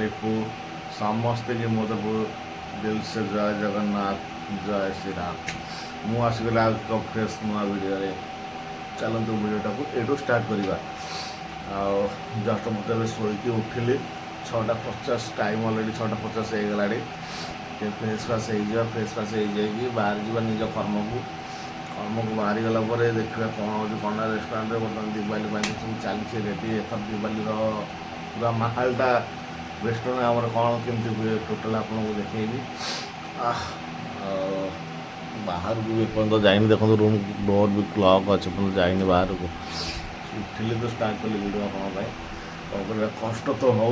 लिपू समस्ते की मो दिल से जय जगन्नाथ जय श्री राम। मु आसगला फ्रेश नुआ वीडियो चलतु वीडियोटा को एटू स्टार्ट करवा। जस्ट मत शोक उठिली 6:50 टाइम अलरेडी 6:50 हो गला। फ्रेश फ्राश हो फ्रेश फ्राश हो बाहर जा निज कर्म को बाहरी गला देखा कौन हो कन्या रेस्टोरेंट बर्तमान दिवाली सब चलती रेडी। एथर दिवाली पूरा माहौलटा रेस्टोरेंट आम कौन केमती हुए टोटाल आपको देखी। बाहर को भी एपर्तंत जाइनि देखो रूम डोर भी क्लॉक अच्छे पर्यटन जाइनि बाहर को। उठिले तो स्टार्ट कली वीडियो आप कष्ट तो हो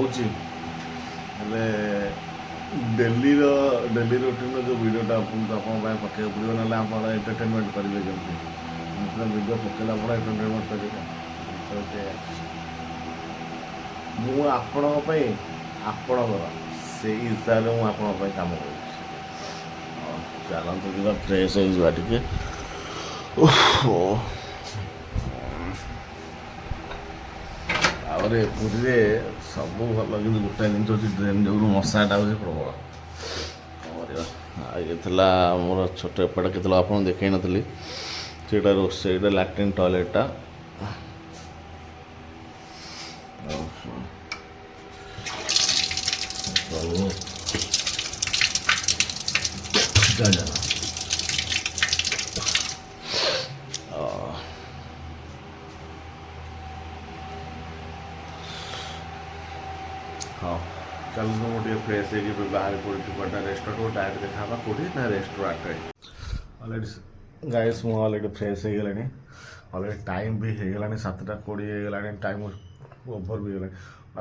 डेली रुटीन जो वीडियोटा आपको पकड़ पड़ो ना आप एंटरटेनमेंट करेंगे जमी वीडियो पकेला आप एंटरटेनमेंट करेंगे। मुझे आपणकर से हिसाब से मुझे कम कर चलते जी फ्रेश हो टे। पुरी सब भल कि गोटाए जिन अच्छी ट्रेन जो मशाटा हो प्रबल ये मोर छोट एपटे के आप देखे नी से रोसईटा लैट्रिन टॉयलेटा हाँ चलो गोटे फ्रेश हो बाहर पड़ा रेस्टोरेंट डायरेक्ट देखा कौटी ना रेस्टोरेंट अलरेडी गाइस मुझे अलरेडी फ्रेश हो गला। अलरेडी टाइम भी हो गला 7:20 हो गला। टाइम ओभर भी गला।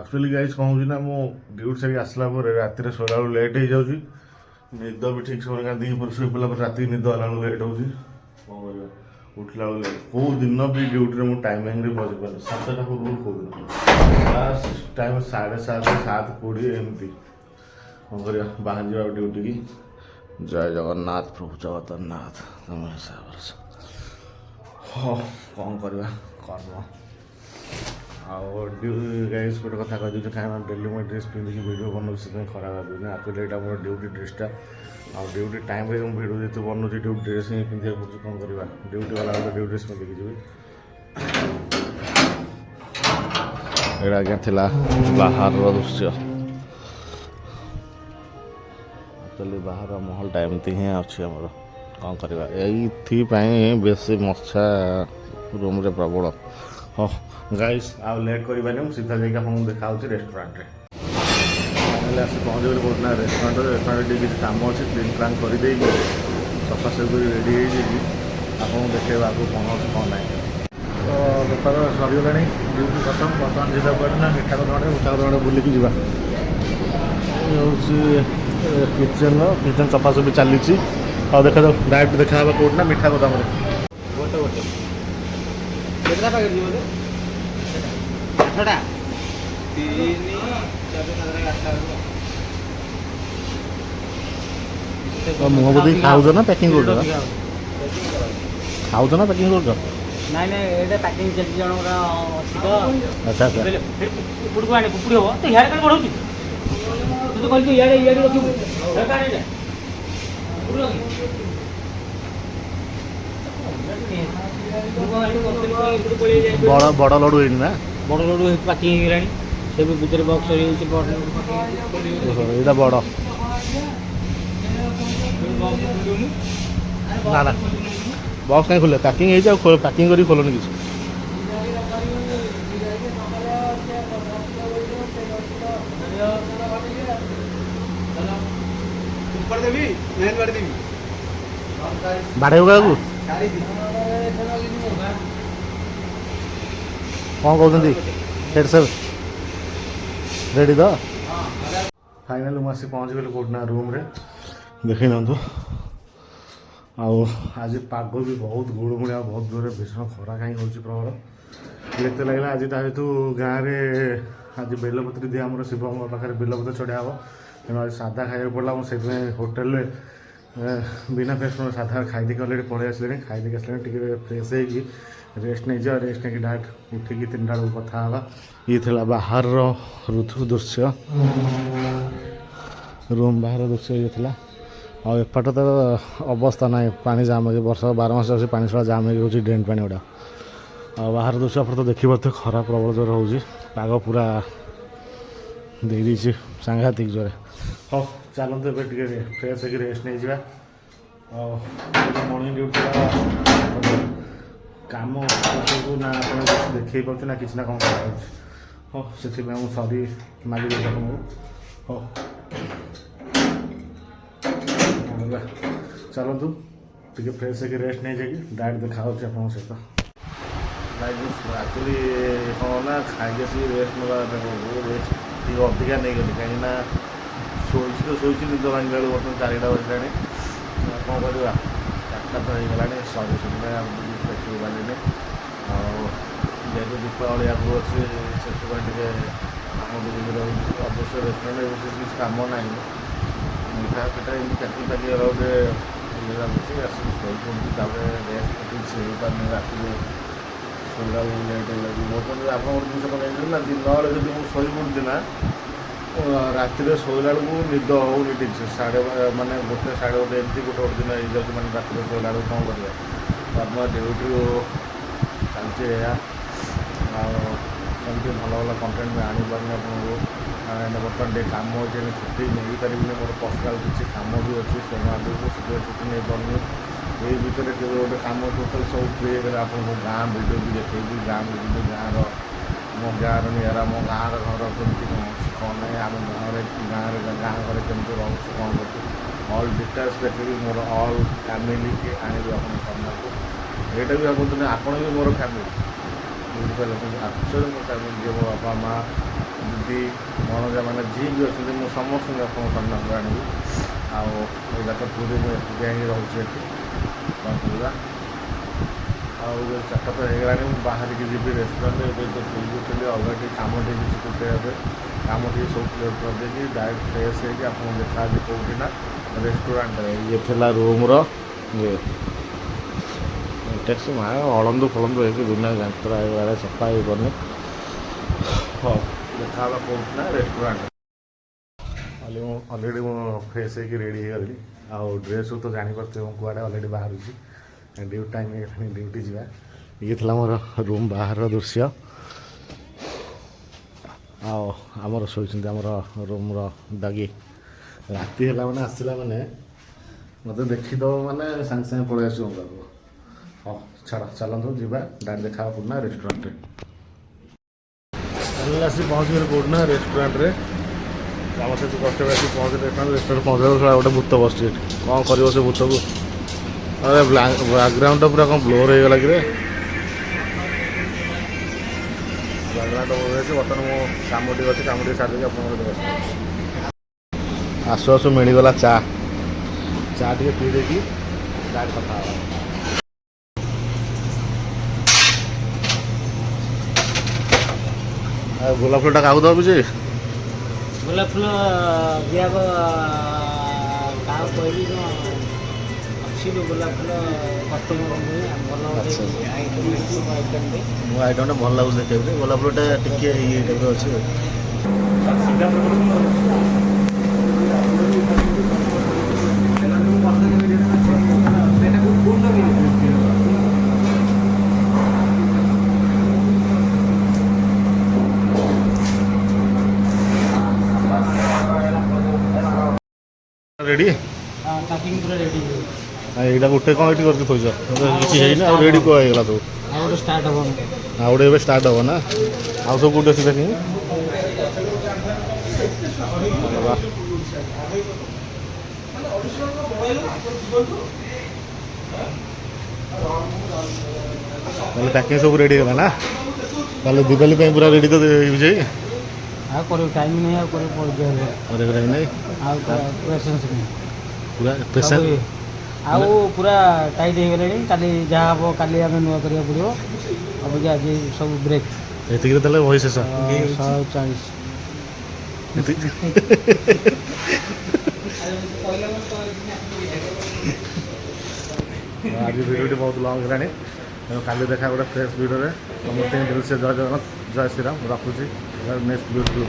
एक्चुअली गाइस कहूँ ना मो ड्यूटी से आसला राति शोला लेट हो जाऊँगी। निद भी ठीक से दीपर शुई पड़ा राति निद होला लेट हो उठला कौ दिन भी ड्यूटी में टाइमिंग पहुँच पारे 7टा पूर्व कौ दिन लास्ट टाइम 7:30 7:20 एमती कौन कर बाहर जा ड्यूटी की। जय जगन्नाथ प्रभु जगन्नाथ तुम हिसाब से हाँ कौन करवा कर्म गाइस गोटे कथा कह दूसरी कहीं डेली मुझे ड्रेस पिंधिकी वीडियो बनाऊँ से खराब भाव एक्चुअली यहाँ मोर ड्यूटी ड्रेसटा आ ड्यूटी टाइम वीडियो जो बनाऊँ ड्यूटी ड्रेस ही पिंधा पड़े कौन करवा ड्यूटी वाला ड्यूटी ड्रेस पिंधिकी जी। ये आज्ञा थिला बाहर दृश्य एक्चुअली बाहर महल टाइम ही अच्छी आमर कौन करवा ये बेसी मशा रूम रे प्रबल। हाँ गाइस आ लेट कर सीधा जाकि आपको देखा रेस्टोरेंट आस पहुँच गए कौटना रेस्टोरेंट किसी कम अच्छे क्लीन क्लान कर सफा सफी रेडी आपको देखेगा आपको कौन अच्छे कौन ना। तो बेपार सरीगला ड्यूटी खत्म बर्तमान सीधा पड़ना मिठा कदम बुलिकी जा किचन सफासफी चली। और देखा डायरेक्ट देखा कौटना मिठा कदम मुह बुद्धि खाऊ ना पैकिंग कर खाऊ ना पैकिंग कर नाई नाई पैकिंग चलती जन अच्छी तो अच्छा अच्छा कुकुड़ को आने कुकुड़ हो तो यार कौन बढ़ाऊ तू तो कहली यार यार रखी बड़ बड़ लडू ना बड़ लडू पैकिंग हो से भी भितर बक्स ये बड़ ना ना बक्स कहीं खोल पैकिंग हो पैकिंग कर खोलनी किसी बाढ़े होगा कौन कहते हेड सर रेडी तो फाइनाल मुझे पहुँच गली कौटना रूम रे देख ना आज पाग भी बहुत गुड़मुड़िया बहुत दूर भीषण खरा कहीं हो प्रबल देखते लगे आज जेहतु गाँव में आज बेलपत्री दिए आम शिव पाखे बेलपत्र चढ़ा हे तेना आज साधा खाया पड़ा मुझे होटेल बिना फ्रेश साधा खाई अलरेडी पड़े आसे खाई आस फ्रेश रेस्ट नहीं जा रेस्ट नहीं डायरेक्ट उठिकी 3टा बेलू कथा हाँ ये थी बाहर ऋतु दृश्य रूम बाहर दृश्य ये थी आएपट तो अवस्था ना पानी जाम हो वर्ष 12 मास अच्छे पानी सड़ा जाम हो ड्रेन पानी गुड़ा बाहर दृश्य आप तो देखिए खरा प्रबल जोर हो पाग पूरा दे दी सांघातिक जोर हाँ चलते फ्रेश हो रेस्ट नहीं जा मर्निंग ड्यूटी काम ना आप देखे पार्टी ना किसी ना कौन हाँ से सॉरी मागिद आपको हाँ चलतु टे फ्रेश हो रेस्ट नहीं जाकि डायरेक्ट देखा आप सहित एक्चुअली कौन ना खाई रेस्ट ना रेस्ट टे अधिका नहीं गली कहीं शोची तो शोची निद भांगा बेलू बर्तमान 4टा बजला कौन करवा 4टा तो होगा सरी सुधा देखी पारे जेहतु दीपावली आगू अच्छे से आम रही अवश्य रेस्टुरेंट विशेष किसी कम ना मिठा पिठा एमती चाकरी पाकि गोटे ये लाଗୁଛି ଆସିକି ଶୋଇପଡ଼ୁଛି ତାପରେ ରେଷ୍ଟ ଠିକ୍ ସେ ହେଇପାରୁନି ରାତିରେ ଶୋଇଲା ଲେଟ୍ ହେଇଯାଉଛି ବର୍ତ୍ତମାନ ଆପଣ ଗୋଟେ ଜିନିଷ କ'ଣ ଜାଣିଛନ୍ତି ନା ଦିନ ବେଳେ ଯଦି ମୁଁ ଶୋଇପଡ଼ୁଛି ନା ରାତିରେ ଶୋଇଲା ବେଳକୁ ନିଦ ହେଉନି ଠିକ୍ ସେ ମାନେ 1 ସାଢ଼େ 1 ଏମିତି ଗୋଟେ ଦିନ ହେଇଯାଉଛି ମାନେ ରାତିରେ ଶୋଇଲା ବେଳକୁ କ'ଣ କରିବା ଆମ ଡ୍ୟୁଟିରୁ ଚାଲିଛି ଏହା ଆଉ ସେମିତି ଭଲ ଭଲ କଣ୍ଟେଣ୍ଟ ବି ଆଣିପାରୁନି ଆପଣଙ୍କୁ ବର୍ତ୍ତମାନ ଟିକେ କାମ ଅଛି ଛୁଟି ନେଇପାରିବିନି ମୋର ପର୍ସନାଲ କିଛି କାମ ବି ଅଛି ତେଣୁ ଆଗକୁ ସେଥିପାଇଁ ଛୁଟି ନେଇପାରୁନି ଏଇ ଭିତରେ କେବେ ଗୋଟେ କାମ ଟୋଟାଲ୍ ସବୁ ଫ୍ରି ହେଇଗଲେ ଆପଣଙ୍କୁ ଗାଁ ଭିଡ଼ିଓ ବି ଦେଖେଇବି ଗାଁକୁ ଯିବି ଗାଁର ମୋ ଗାଁର ନିଆରା ମୋ ଗାଁର ଘର କେମିତି କ'ଣ ଅଛି କ'ଣ ନାହିଁ ଆମ ଗାଁ ଘରେ କେମିତି ରହୁଛୁ କ'ଣ କରୁଛୁ ଅଲ୍ ଡିଟେଲ୍ସ ଦେଖେଇବି ମୋର ଅଲ୍ ଫ୍ୟାମିଲିକି ଆଣିବି ଆପଣଙ୍କ ସାମ୍ନାକୁ ଏଇଟା ବି ଭାବନ୍ତୁନି ଆପଣ ବି ମୋର ଫ୍ୟାମିଲି ବୁଝିପାରିଲେ ଆକ୍ଚୁଆଲି ମୋ ଫ୍ୟାମିଲି ଯିଏ ମୋ ବାପା ମାଆ ଦିଦି ଭଣଜା ମାନେ ଯିଏ ବି ଅଛନ୍ତି ମୁଁ ସମସ୍ତଙ୍କୁ ଆପଣଙ୍କ ସାମ୍ନାକୁ ଆଣିବି ଆଉ ଏଇଟା ତ ପୁରୀ ମୁଁ ଏକୁଟିଆ ହିଁ ରହୁଛି ଏଠି କ'ଣ କରିବା ଆଉ 4ଟା ତ ହେଇଗଲାଣି ମୁଁ ବାହାରିକି ଯିବି ରେଷ୍ଟୁରାଣ୍ଟ ଏବେ ତ ବୁଲୁଥିଲି ଅଲଗା ଟିକେ କାମ ଟିକେ କିଛି ଟୁଟେଇବା ପାଇଁ କାମ ଟିକେ ସବୁ କ୍ଲିୟର୍ କରିଦେଇକି ଡାଇରେକ୍ଟ ଫ୍ରେଶ୍ ହେଇକି ଆପଣଙ୍କୁ ଦେଖାହେବି କେଉଁଠି ନା ରେଷ୍ଟୁରାଣ୍ଟରେ ଇଏ ଥିଲା ରୁମ୍ର ଇଏ ଟେକ୍ସ ମା ଅଳନ୍ଦୁ ଫଳନ୍ଦୁ ହେଇକି ଦୁନିଆ ଯାତ୍ରା ହେଇଗଲା ସଫା ହେଇପାରୁନି ହଉ ଦେଖା ହେବା କେଉଁଠି ନା ରେଷ୍ଟୁରାଣ୍ଟ ଅଲରେଡ଼ି ମୁଁ ଫ୍ରେଶ୍ ହେଇକି ରେଡ଼ି ହେଇଗଲି ଆଉ ଡ୍ରେସ୍ ତ ଜାଣିପାରୁଥିବେ ମୁଁ କୁଆଡ଼େ ଅଲରେଡ଼ି ବାହାରୁଛି ଡ୍ୟୁଟି ଟାଇମ୍ ହେଇଗଲାଣି ଡ୍ୟୁଟି ଯିବା ଇଏ ଥିଲା ମୋର ରୁମ୍ ବାହାରର ଦୃଶ୍ୟ ଆଉ ଆମର ଶୋଇଛନ୍ତି ଆମର ରୁମ୍ର ଡଗି ରାତି ହେଲା ମାନେ ଆସିଲା ମାନେ ମୋତେ ଦେଖିଦେବ ମାନେ ସାଙ୍ଗେ ସାଙ୍ଗେ ପଳେଇ ଆସିବ ମୋ ପାଖକୁ ହଁ ଛାଡ଼ ଚାଲନ୍ତୁ ଯିବା ଡାଇରେକ୍ଟ ଦେଖା ହେବା ପଡ଼ୁନା ରେଷ୍ଟୁରାଣ୍ଟରେ ଆସି ପହଞ୍ଚିଗଲେ କେଉଁଠି ନା ରେଷ୍ଟୁରାଣ୍ଟରେ ଆମ ସହିତ କଷ୍ଟରେ ଆସି ପହଞ୍ଚିଲେ ରେଷ୍ଟୁରାଣ୍ଟ ପହଞ୍ଚିଲା ଗୋଟେ ଭୂତ ବସୁଛି ଏଠି କ'ଣ କରିବ ସେ ଭୂତକୁ अरे बैकग्राउंड पूरा कौन ब्लोर हो गला कि बैकग्राउंड ब्लोर हो बर्तमान मो कम टी अच्छे कम टी सारी आप आसु आसु मिलगला चा चा टे पी देकी डायरेक्ट कथा गोलाप फुलटा क्या दबी जे गोलाप फुल दिया कहली गोलाप फुल कस्टमर भल मो आइटम भल लगे देखिए गोलाप फुलटा टिके ये टाइप अच्छे रेडी पूरा रेडी यहाँ गोटे कौन ये करके थोच किसी है रेडी को होगा तो स्टार्ट हम आउ गए स्टार्ट हम ना आउ सब कौटे अच्छे देखिए पैकिंग सब रेडी है ना दिवाली पूरा रेडी तो विजय टाइम नहीं नहीं पूरा पेशेंट आउ पूरा टाइट हो गले काली जहाँ हम काली आम नुआ करा पड़ो अब आज सब ब्रेक ये वही शेष 140 आज भिडियो बहुत लंग है ତେଣୁ କାଲି ଦେଖା ଗୋଟେ ଫ୍ରେଶ୍ ଭିଡ଼ିଓରେ ସମସ୍ତେ ଜୟ ଜଗନ୍ନାଥ ଜୟ ଶ୍ରୀରାମ ରଖୁଛି ନେକ୍ସଟ ଭିଡ଼ିଓ